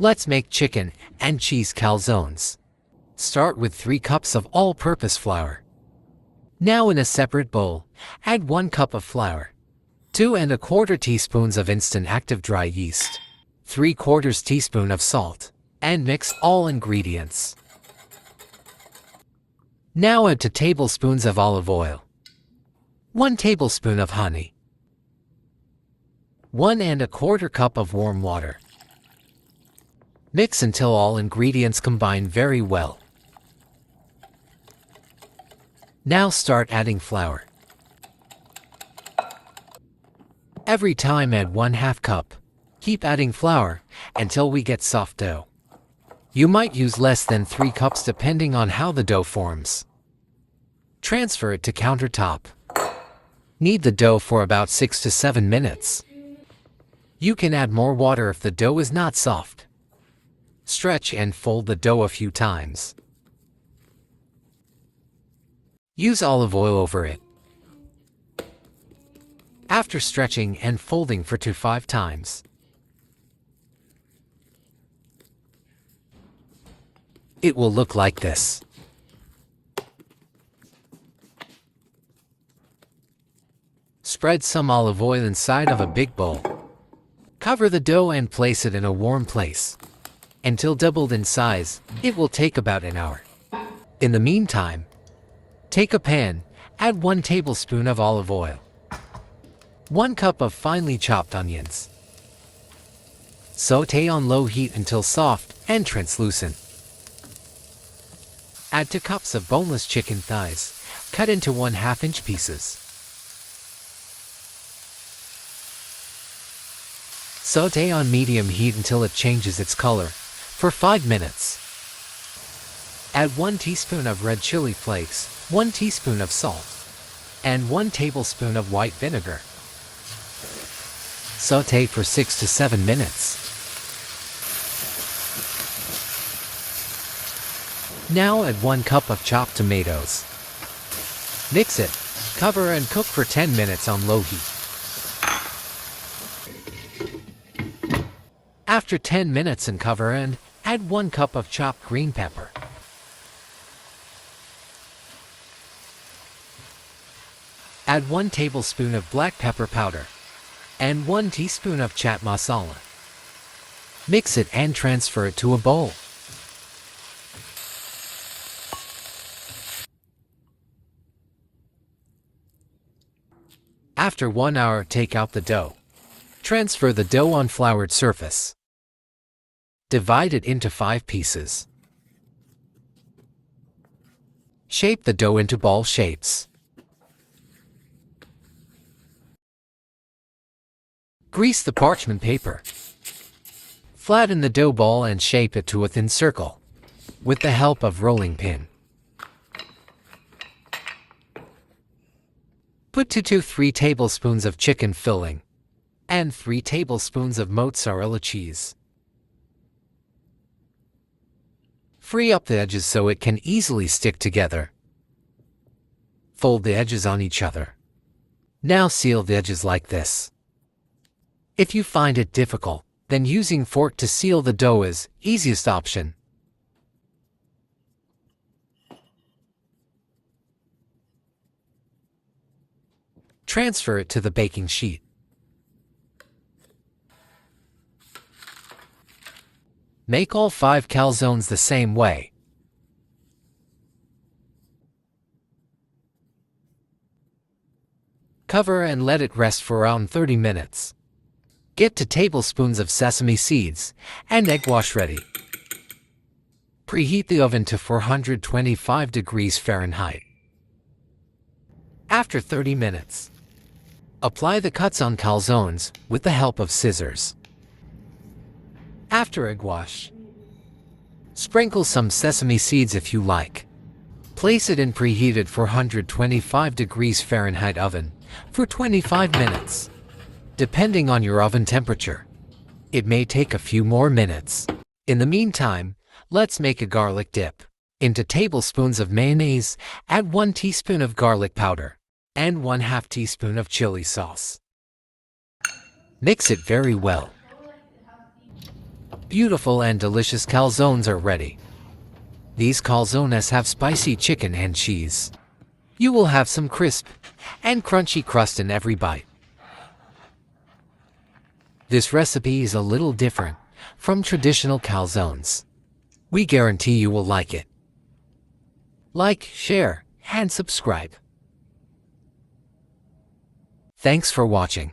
Let's make chicken and cheese calzones. Start with 3 cups of all-purpose flour. Now in a separate bowl, add 1 cup of flour, 2¼ teaspoons of instant active dry yeast, 3/4 teaspoon of salt, and mix all ingredients. Now add 2 tablespoons of olive oil, 1 tablespoon of honey, 1¼ cup of warm water. Mix until all ingredients combine very well. Now start adding flour. Every time add 1/2 cup. Keep adding flour until we get soft dough. You might use less than 3 cups depending on how the dough forms. Transfer it to countertop. Knead the dough for about 6 to 7 minutes. You can add more water if the dough is not soft. Stretch and fold the dough a few times. Use olive oil over it. After stretching and folding for 2 to 5 times, it will look like this. Spread some olive oil inside of a big bowl. Cover the dough and place it in a warm place. Until doubled in size, it will take about an hour. In the meantime, take a pan, add 1 tablespoon of olive oil, 1 cup of finely chopped onions. Sauté on low heat until soft and translucent. Add 2 cups of boneless chicken thighs, cut into 1/2 inch pieces. Sauté on medium heat until it changes its color, for 5 minutes. Add 1 teaspoon of red chili flakes, 1 teaspoon of salt, and 1 tablespoon of white vinegar. Sauté for 6 to 7 minutes. Now add 1 cup of chopped tomatoes. Mix it, cover and cook for 10 minutes on low heat. After 10 minutes and cover and add 1 cup of chopped green pepper. Add 1 tablespoon of black pepper powder and 1 teaspoon of Chaat masala. Mix it and transfer it to a bowl. After 1 hour, take out the dough. Transfer the dough on floured surface. Divide it into 5 pieces. Shape the dough into ball shapes. Grease the parchment paper. Flatten the dough ball and shape it to a thin circle, with the help of rolling pin. Put 2 to 3 tablespoons of chicken filling and 3 tablespoons of mozzarella cheese. Free up the edges so it can easily stick together. Fold the edges on each other. Now seal the edges like this. If you find it difficult, then using fork to seal the dough is easiest option. Transfer it to the baking sheet. Make all 5 calzones the same way. Cover and let it rest for around 30 minutes. Get 2 tablespoons of sesame seeds and egg wash ready. Preheat the oven to 425 degrees Fahrenheit. After 30 minutes, apply the cuts on calzones with the help of scissors. After egg wash, sprinkle some sesame seeds if you like. Place it in preheated 425 degrees Fahrenheit oven for 25 minutes. Depending on your oven temperature, it may take a few more minutes. In the meantime, let's make a garlic dip. Into tablespoons of mayonnaise, add 1 teaspoon of garlic powder and 1/2 teaspoon of chili sauce. Mix it very well. Beautiful and delicious calzones are ready. These calzones have spicy chicken and cheese. You will have some crisp and crunchy crust in every bite. This recipe is a little different from traditional calzones. We guarantee you will like it. Like, share, and subscribe. Thanks for watching.